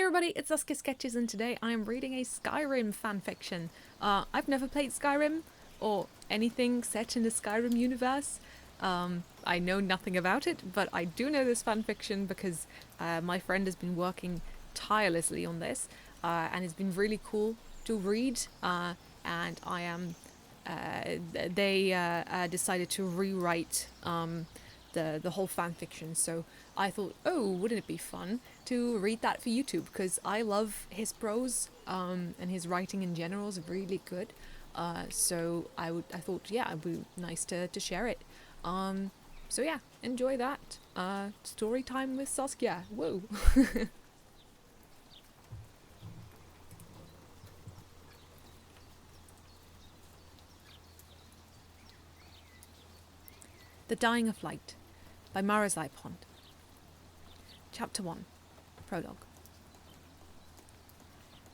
everybody, it's SaskiaSketches and today I am reading a Skyrim fanfiction. I've never played Skyrim or anything set in the Skyrim universe. I know nothing about it, but I do know this fanfiction because my friend has been working tirelessly on this and it's been really cool to read and I am they decided to rewrite the whole fanfiction, so I thought, oh, wouldn't it be fun to read that for YouTube, because I love his prose and his writing in general is really good, so I thought, yeah, it'd be nice to share it. So yeah, enjoy that. Story time with Saskia. Whoa. The Dying of Light by Marazai Pond. Chapter 1. Prologue.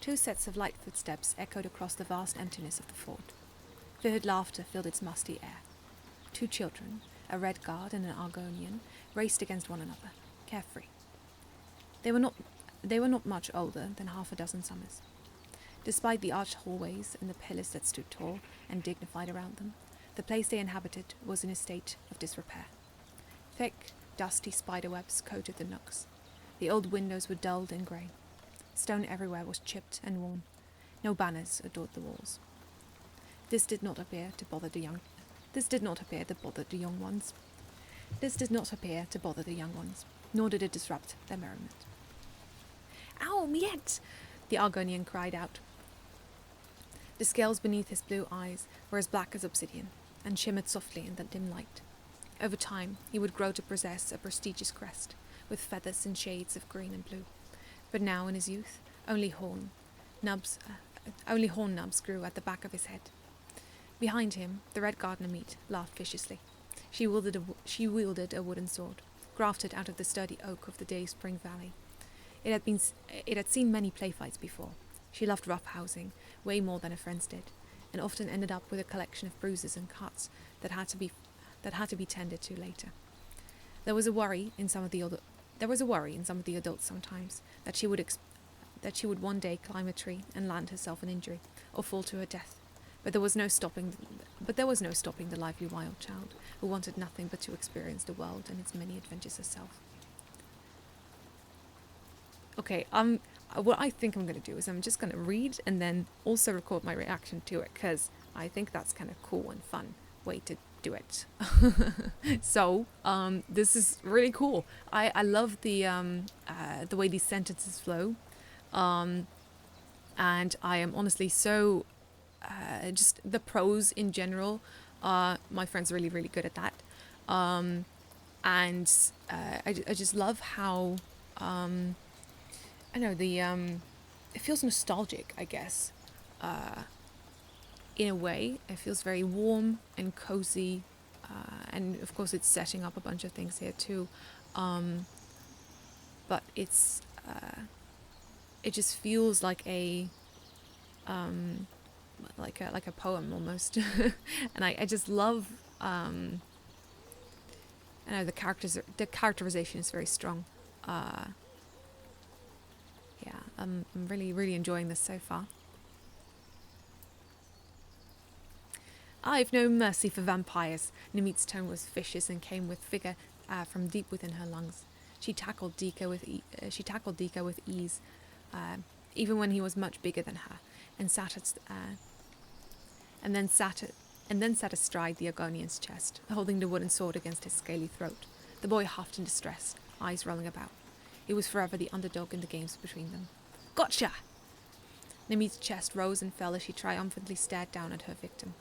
Two sets of light footsteps echoed across the vast emptiness of the fort. Vivid laughter filled its musty air. Two children, a red guard and an Argonian, raced against one another, carefree. They were not much older than half a dozen summers. Despite the arched hallways and the pillars that stood tall and dignified around them, the place they inhabited was in a state of disrepair. Thick, dusty spiderwebs coated the nooks. The old windows were dulled and grey. Stone everywhere was chipped and worn. No banners adored the walls. This did not appear to bother the young ones, nor did it disrupt their merriment. "Ow, Miette!" the Argonian cried out. The scales beneath his blue eyes were as black as obsidian, and shimmered softly in the dim light. Over time, he would grow to possess a prestigious crest, with feathers in shades of green and blue. But now, in his youth, only horn nubs grew at the back of his head. Behind him, the red gardener meat laughed viciously. She wielded a wooden sword, grafted out of the sturdy oak of the Day Spring Valley. It had seen many playfights before. She loved roughhousing way more than her friends did, and often ended up with a collection of bruises and cuts that had to be tended to later. There was a worry in some of the adults sometimes that she would one day climb a tree and land herself an injury or fall to her death. But there was no stopping the lively wild child who wanted nothing but to experience the world and its many adventures herself. Okay, what I think I'm going to do is I'm just going to read and then also record my reaction to it, because I think that's kind of cool and fun way to do it. So this is really cool. I love the way these sentences flow, and I am honestly so just the prose in general. My friend's really good at that, and I just love how I know it feels nostalgic, I guess. In a way, it feels very warm and cozy, and of course it's setting up a bunch of things here too. But it's it just feels like a poem almost, and I just love. I know the characterization is very strong. Yeah, I'm really enjoying this so far. "I've no mercy for vampires." Nimit's tone was vicious and came with vigor from deep within her lungs. She tackled Dika with ease, even when he was much bigger than her, and then sat astride the Argonian's chest, holding the wooden sword against his scaly throat. The boy huffed in distress, eyes rolling about. He was forever the underdog in the games between them. "Gotcha!" Nimit's chest rose and fell as she triumphantly stared down at her victim.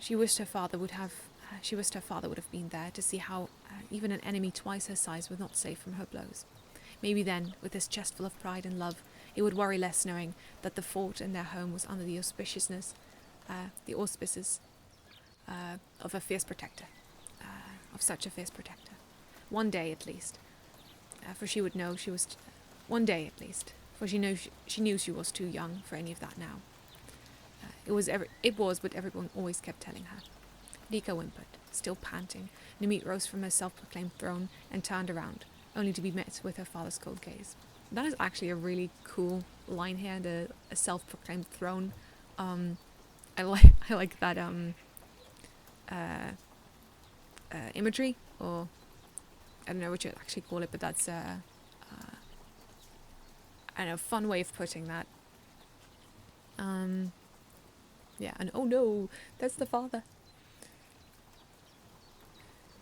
She wished her father would have been there to see how even an enemy twice her size was not safe from her blows. Maybe then, with his chest full of pride and love, he would worry less, knowing that the fort and their home was under the auspices of a fierce protector, of such a fierce protector. One day at least, for she knew she was too young for any of that now. It was what everyone always kept telling her. Dika whimpered, still panting. Nimit rose from her self-proclaimed throne and turned around, only to be met with her father's cold gaze. That is actually a really cool line here, a self-proclaimed throne. I like that uh, imagery, or I don't know what you'd actually call it, but that's I don't know, fun way of putting that. Yeah, and oh no, that's the father.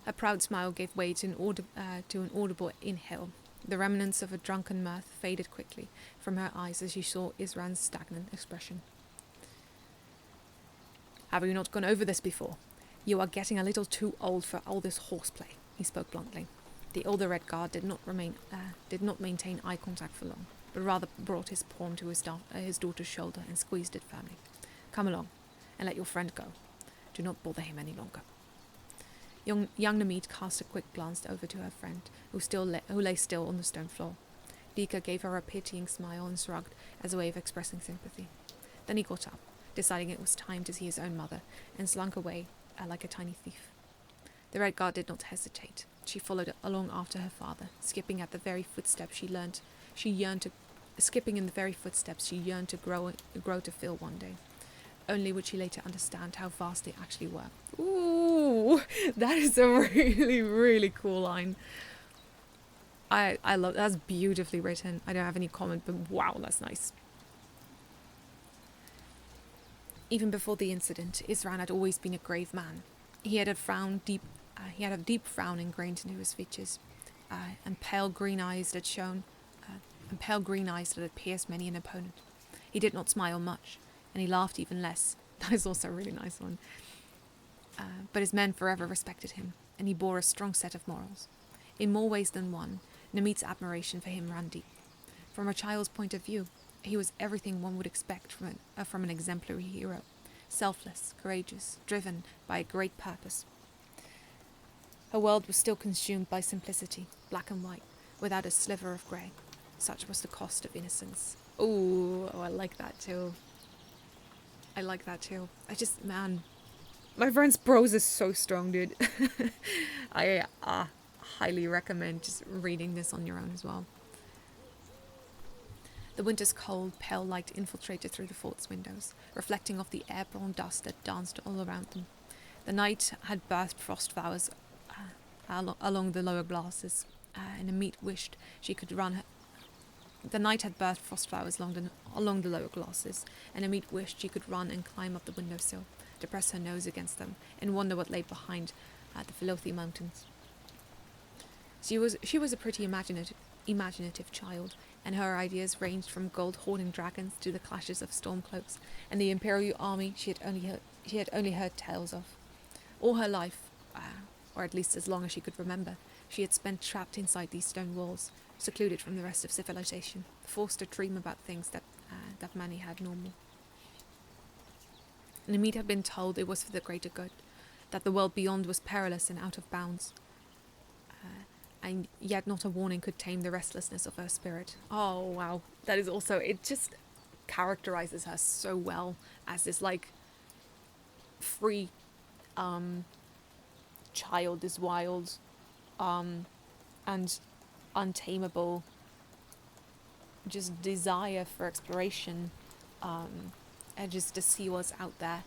A proud smile gave way to an audible inhale. The remnants of a drunken mirth faded quickly from her eyes as she saw Isran's stagnant expression. Have you not gone over this before? You are getting a little too old for all this horseplay, he spoke bluntly. The older Red Guard did not maintain eye contact for long, but rather brought his palm to his daughter's shoulder and squeezed it firmly. Come along, and let your friend go. Do not bother him any longer. Young Namit cast a quick glance over to her friend, who lay still on the stone floor. Dika gave her a pitying smile and shrugged as a way of expressing sympathy. Then he got up, deciding it was time to see his own mother, and slunk away like a tiny thief. The Red Guard did not hesitate. She followed along after her father, skipping in the very footsteps she yearned to grow to fill one day. Only would she later understand how vast they actually were. Ooh, that is a really, really cool line. I love that's beautifully written. I don't have any comment, but wow, that's nice. Even before the incident, Isran had always been a grave man. He had a deep frown ingrained into his features, and pale green eyes that had pierced many an opponent. He did not smile much, and he laughed even less. That is also a really nice one. But his men forever respected him, and he bore a strong set of morals. In more ways than one, Namit's admiration for him ran deep. From a child's point of view, he was everything one would expect from an exemplary hero. Selfless, courageous, driven by a great purpose. Her world was still consumed by simplicity, black and white, without a sliver of grey. Such was the cost of innocence. Oh, I like that too. Man, my friend's prose is so strong, dude. I highly recommend just reading this on your own as well. The winter's cold, pale light infiltrated through the fort's windows, reflecting off the airborne dust that danced all around them. The night had birthed frost flowers along the lower glasses, and Amit wished she could run. The night had birthed frost flowers along the lower glasses, and Amit wished she could run and climb up the windowsill, to press her nose against them, and wonder what lay behind the Philothy mountains. She was a pretty imaginative child, and her ideas ranged from gold-hoarding dragons to the clashes of stormcloaks and the Imperial army she had only heard tales of. All her life, or at least as long as she could remember, she had spent trapped inside these stone walls, secluded from the rest of civilization, forced to dream about things that many had normal. Namid had been told it was for the greater good, that the world beyond was perilous and out of bounds, and yet not a warning could tame the restlessness of her spirit. Oh wow, that is also, it just characterizes her so well as this like free child, this wild and untamable just desire for exploration, and just to see what's out there,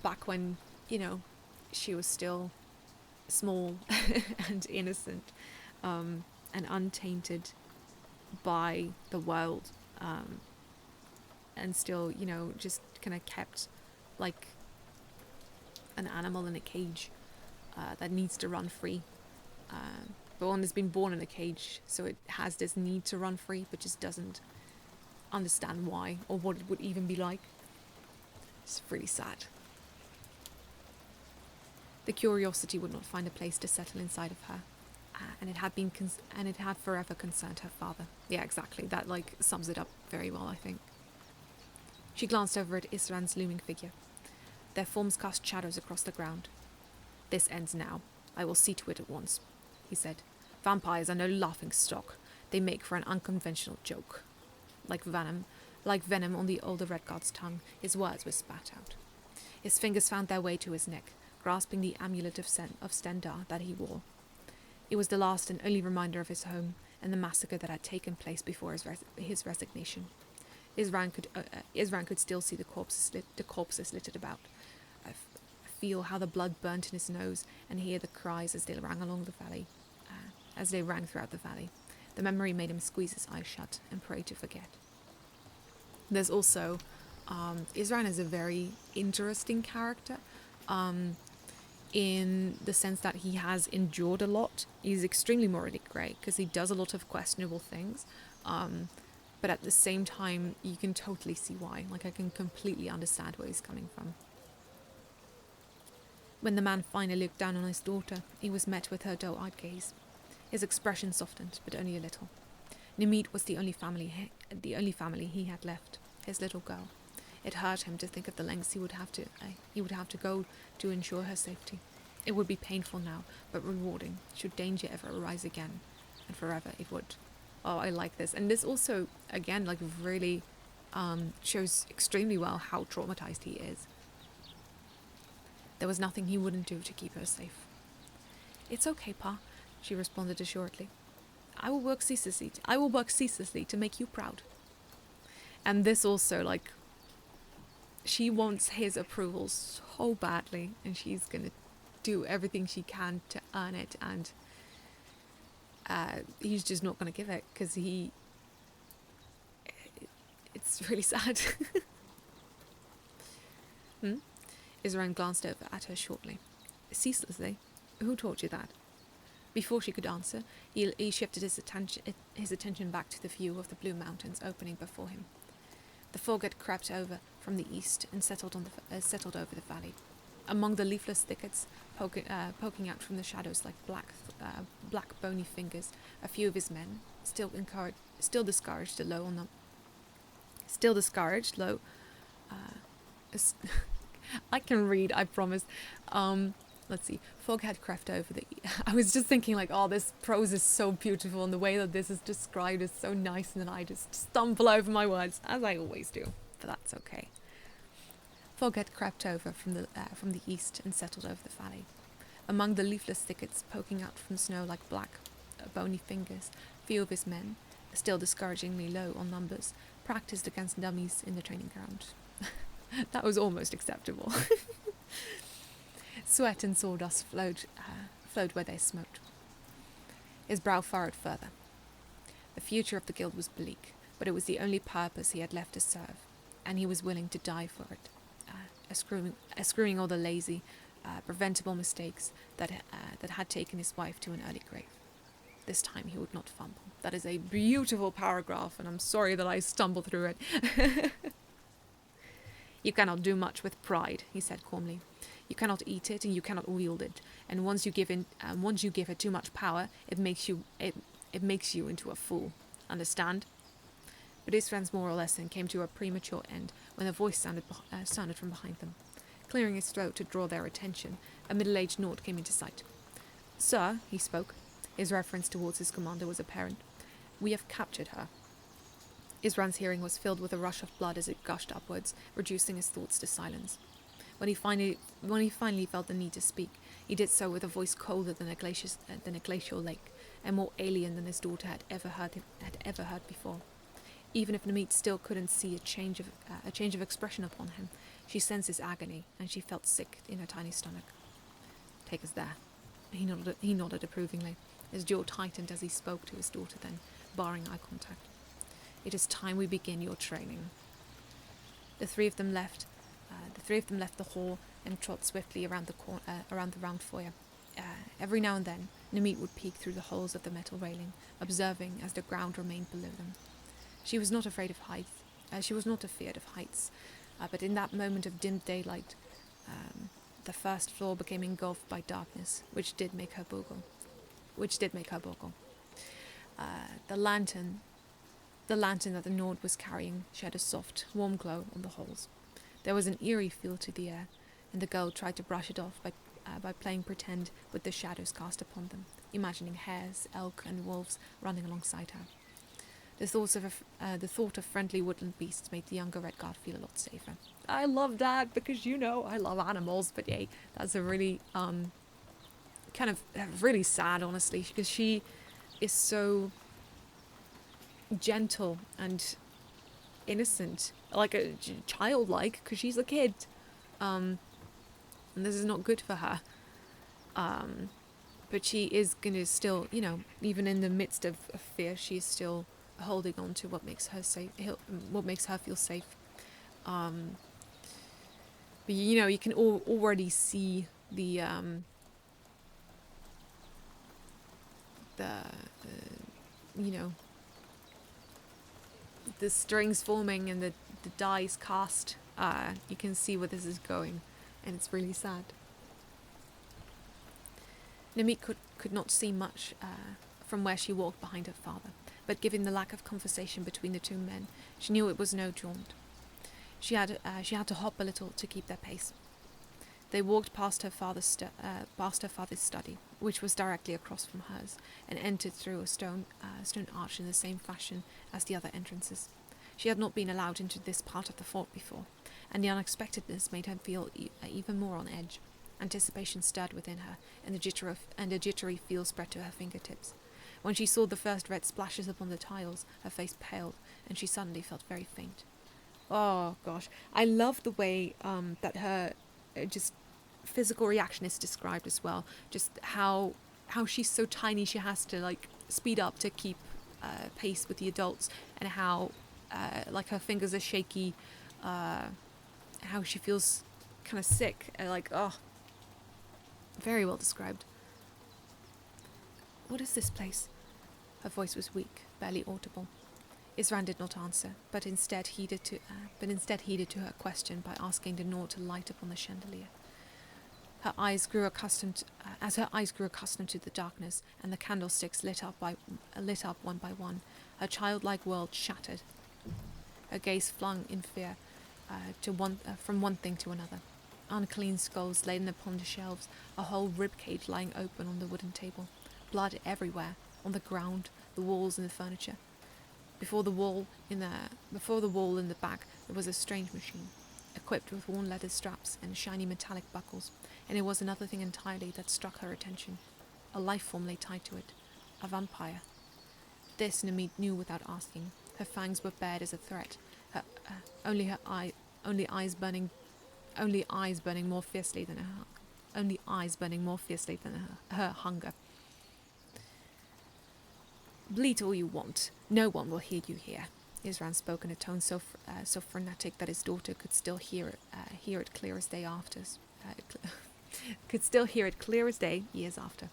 back when, you know, she was still small and innocent, and untainted by the world, and still, you know, just kind of kept like an animal in a cage that needs to run free. But one has been born in a cage, so it has this need to run free, but just doesn't understand why or what it would even be like. It's really sad. The curiosity would not find a place to settle inside of her, and it had forever concerned her father. Yeah, exactly. That like sums it up very well, I think. She glanced over at Isran's looming figure. Their forms cast shadows across the ground. "This ends now. I will see to it at once," he said. "Vampires are no laughing stock. They make for an unconventional joke." Like venom on the older Redguard's tongue, his words were spat out. His fingers found their way to his neck, grasping the amulet of Stendar that he wore. It was the last and only reminder of his home, and the massacre that had taken place before his resignation. Isran could still see the corpses littered about, feel how the blood burnt in his nose, and hear the cries as they rang along the valley, as they rang throughout the valley. The memory made him squeeze his eyes shut and pray to forget. There's also, Isran is a very interesting character, in the sense that he has endured a lot. He's extremely morally grey because he does a lot of questionable things, but at the same time, you can totally see why. Like, I can completely understand where he's coming from. When the man finally looked down on his daughter, he was met with her doe-eyed gaze. His expression softened, but only a little. Nimit was the only family he had left, his little girl. It hurt him to think of the lengths he would have to go to ensure her safety. It would be painful now, but rewarding, should danger ever arise again, and forever it would. Oh, I like this. And this also, again, like, really shows extremely well how traumatized he is. There was nothing he wouldn't do to keep her safe. "It's okay, Pa," she responded assuredly. I will work ceaselessly to make you proud." And this also, like, she wants his approval so badly, and she's gonna do everything she can to earn it, and he's just not gonna give it, because it's really sad. Isran glanced over at her shortly. "Ceaselessly? Who taught you that?" Before she could answer, he shifted his attention back to the view of the blue mountains opening before him. The fog had crept over from the east and settled over the valley. Among the leafless thickets, poking out from the shadows like black bony fingers, a few of his men, still discouraged, I can read, I promise. Let's see. Fog had crept over the... I was just thinking, like, oh, this prose is so beautiful, and the way that this is described is so nice, and then I just stumble over my words, as I always do. But that's okay. Fog had crept over from the east and settled over the valley. Among the leafless thickets poking out from snow like black, bony fingers, few of his men, still discouragingly low on numbers, practiced against dummies in the training ground. That was almost acceptable. Sweat and sawdust flowed where they smoked. His brow furrowed further. The future of the guild was bleak, but it was the only purpose he had left to serve, and he was willing to die for it, eschewing all the lazy, preventable mistakes that had taken his wife to an early grave. This time he would not fumble. That is a beautiful paragraph, and I'm sorry that I stumbled through it. "You cannot do much with pride," he said calmly. "You cannot eat it, and you cannot wield it. And once you give it too much power, it makes you into a fool. Understand?" But Isran's moral lesson came to a premature end when a voice sounded from behind them. Clearing his throat to draw their attention, a middle-aged Nord came into sight. "Sir," he spoke. His reference towards his commander was apparent. "We have captured her." Isran's hearing was filled with a rush of blood as it gushed upwards, reducing his thoughts to silence. When he finally felt the need to speak, he did so with a voice colder than a glacial lake, and more alien than his daughter had ever heard before. Even if Nimit still couldn't see a change of expression upon him, she sensed his agony, and she felt sick in her tiny stomach. "Take us there." He nodded approvingly. His jaw tightened as he spoke to his daughter, then, barring eye contact. "It is time we begin your training." The three of them left the hall and trod swiftly around the round foyer. Every now and then, Nimit would peek through the holes of the metal railing, observing as the ground remained below them. She was not afraid of heights. She was not afeard of heights, but in that moment of dim daylight, the first floor became engulfed by darkness, which did make her boggle. The lantern that the Nord was carrying shed a soft, warm glow on the holes. There was an eerie feel to the air, and the girl tried to brush it off by playing pretend with the shadows cast upon them, imagining hares, elk, and wolves running alongside her. The thought of friendly woodland beasts made the younger Redguard feel a lot safer. I love that, because, I love animals, but yay, that's a really, kind of really sad, honestly, because she is so gentle and innocent, like a childlike, because she's a kid, and this is not good for her. But she is gonna still, even in the midst of fear, she's still holding on to what makes her safe, what makes her feel safe. But you can already see the the strings forming and the dies cast. You can see where this is going, and it's really sad. Namit could not see much from where she walked behind her father, but given the lack of conversation between the two men, she knew it was no jaunt. She had to hop a little to keep their pace. They walked past her father's study, which was directly across from hers, and entered through a stone arch in the same fashion as the other entrances. She had not been allowed into this part of the fort before, and the unexpectedness made her feel even more on edge. Anticipation stirred within her, and a jittery feel spread to her fingertips. When she saw the first red splashes upon the tiles, her face paled, and she suddenly felt very faint. Oh gosh, I love the way that her just physical reaction is described as well. Just how she's so tiny, she has to speed up to keep pace with the adults, and how her fingers are shaky, how she feels kind of sick, very well described. What is this place? Her voice was weak, barely audible. Isran did not answer, but instead heeded to her question by asking the Nord to light upon the chandelier. As her eyes grew accustomed to the darkness, and the candlesticks lit up one by one, her childlike world shattered. Her gaze flung in fear from one thing to another. Unclean skulls laden upon the shelves, a whole ribcage lying open on the wooden table, blood everywhere, on the ground, the walls, and the furniture. Before the wall in the back, there was a strange machine, equipped with worn leather straps and shiny metallic buckles, and it was another thing entirely that struck her attention. A life form lay tied to it, a vampire. This Namit knew without asking. Her fangs were bared as a threat, only eyes burning more fiercely than her hunger. Bleat all you want. No one will hear you here. Isran spoke in a tone so frenetic that his daughter could still hear it clear as day years after.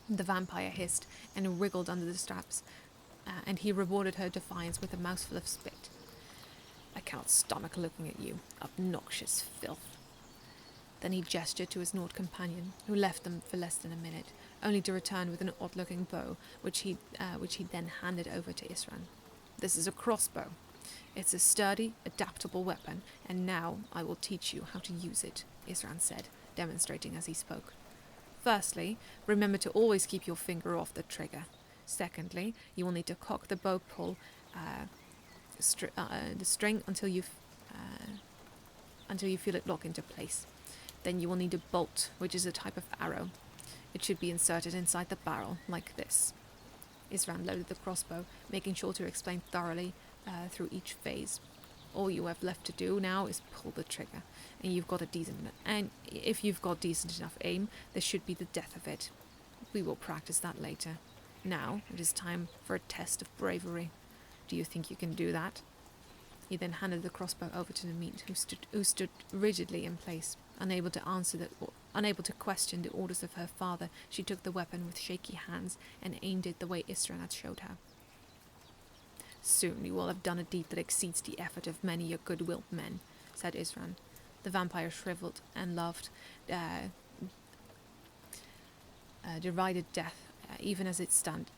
The vampire hissed and wriggled under the straps, and he rewarded her defiance with a mouthful of spit. I cannot stomach looking at you, obnoxious filth. Then he gestured to his Nord companion, who left them for less than a minute, only to return with an odd-looking bow, which he then handed over to Isran. This is a crossbow. It's a sturdy, adaptable weapon, and now I will teach you how to use it, Isran said, demonstrating as he spoke. Firstly, remember to always keep your finger off the trigger. Secondly, you will need to cock the bow pull the string until you feel it lock into place. Then you will need a bolt, which is a type of arrow. It should be inserted inside the barrel, like this. Isran loaded the crossbow, making sure to explain thoroughly through each phase. All you have left to do now is pull the trigger, and if you've got decent enough aim, this should be the death of it. We will practice that later. Now it is time for a test of bravery. Do you think you can do that? He then handed the crossbow over to Namit, who stood rigidly in place, unable to question the orders of her father. She took the weapon with shaky hands and aimed it the way Isran had showed her. Soon you will have done a deed that exceeds the effort of many a good-willed men, said Isran. The vampire shriveled and laughed, derided death, even as it stared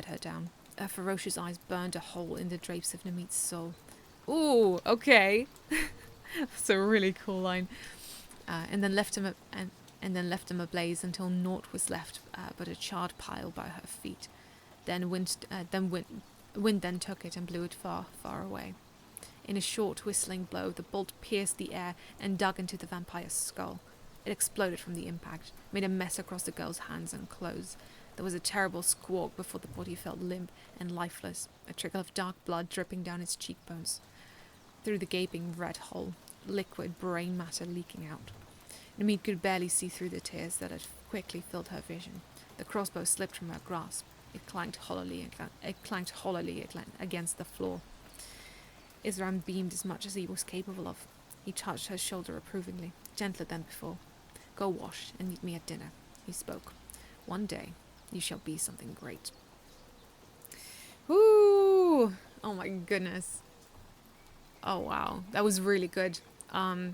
her down. Her ferocious eyes burned a hole in the drapes of Namit's soul. Ooh, okay. That's a really cool line. And then left him ablaze until naught was left but a charred pile by her feet. Wind then took it and blew it far, far away. In a short, whistling blow, the bolt pierced the air and dug into the vampire's skull. It exploded from the impact, made a mess across the girl's hands and clothes, There was a terrible squawk before the body felt limp and lifeless, a trickle of dark blood dripping down its cheekbones. Through the gaping red hole, liquid brain matter leaking out. Namid could barely see through the tears that had quickly filled her vision. The crossbow slipped from her grasp. It clanked hollowly against the floor. Isram beamed as much as he was capable of. He touched her shoulder approvingly, gentler than before. "Go wash and meet me at dinner," he spoke. "One day you shall be something great." Woo! Oh my goodness. Oh wow, that was really good. The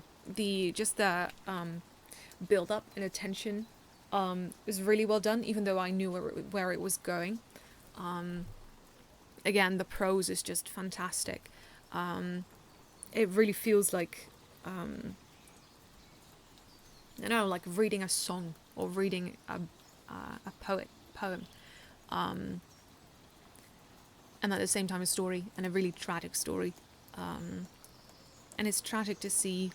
build up and attention was really well done, even though I knew where it was going. Again, the prose is just fantastic. It really feels like like reading a song or reading a poem, and at the same time a story, and a really tragic story. And it's tragic to see,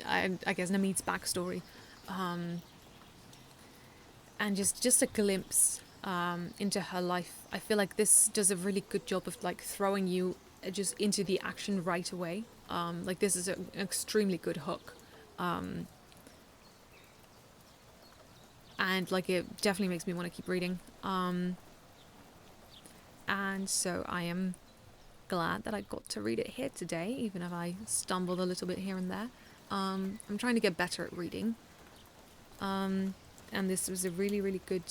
I guess, Namid's backstory, and just a glimpse into her life. I feel like this does a really good job of like throwing you just into the action right away. Like this is an extremely good hook, and like it definitely makes me want to keep reading. And so I am glad that I got to read it here today, even if I stumbled a little bit here and there. I'm trying to get better at reading, and this was a really, really good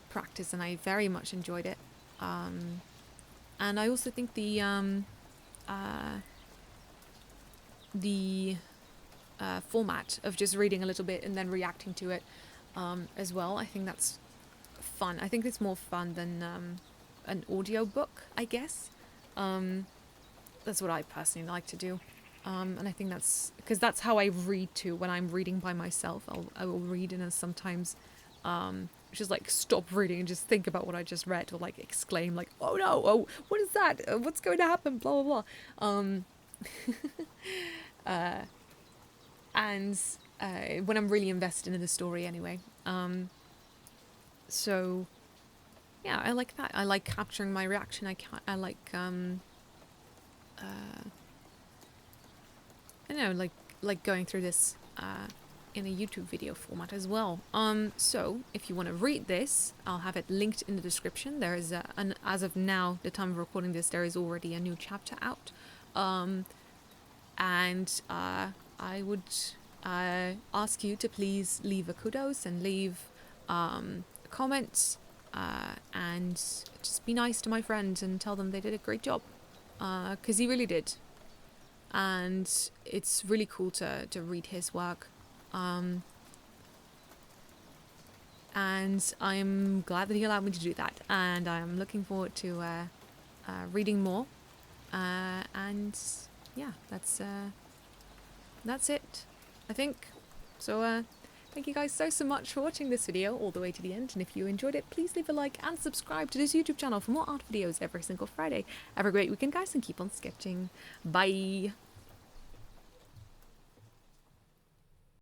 practice, and I very much enjoyed it. And I also think the format of just reading a little bit and then reacting to it as well, I think that's fun. I think it's more fun than an audio book, I guess. That's what I personally like to do, and I think that's because that's how I read too. When I'm reading by myself, I will read and sometimes just like stop reading and just think about what I just read, or like exclaim like, "Oh no! Oh, what is that? What's going to happen?" Blah blah blah. And when I'm really invested in the story, anyway. So yeah, I like that. I like capturing my reaction. I like I don't know, like going through this in a YouTube video format as well. So if you want to read this, I'll have it linked in the description. There is as of now, the time of recording this, there is already a new chapter out. And I would ask you to please leave a kudos and leave comments, and just be nice to my friends and tell them they did a great job, because he really did. And it's really cool to read his work. And I'm glad that he allowed me to do that. And I'm looking forward to reading more. And yeah, that's it, I think. So thank you guys so much for watching this video all the way to the end. And if you enjoyed it, please leave a like and subscribe to this YouTube channel for more art videos every single Friday. Have a great weekend, guys, and keep on sketching. Bye!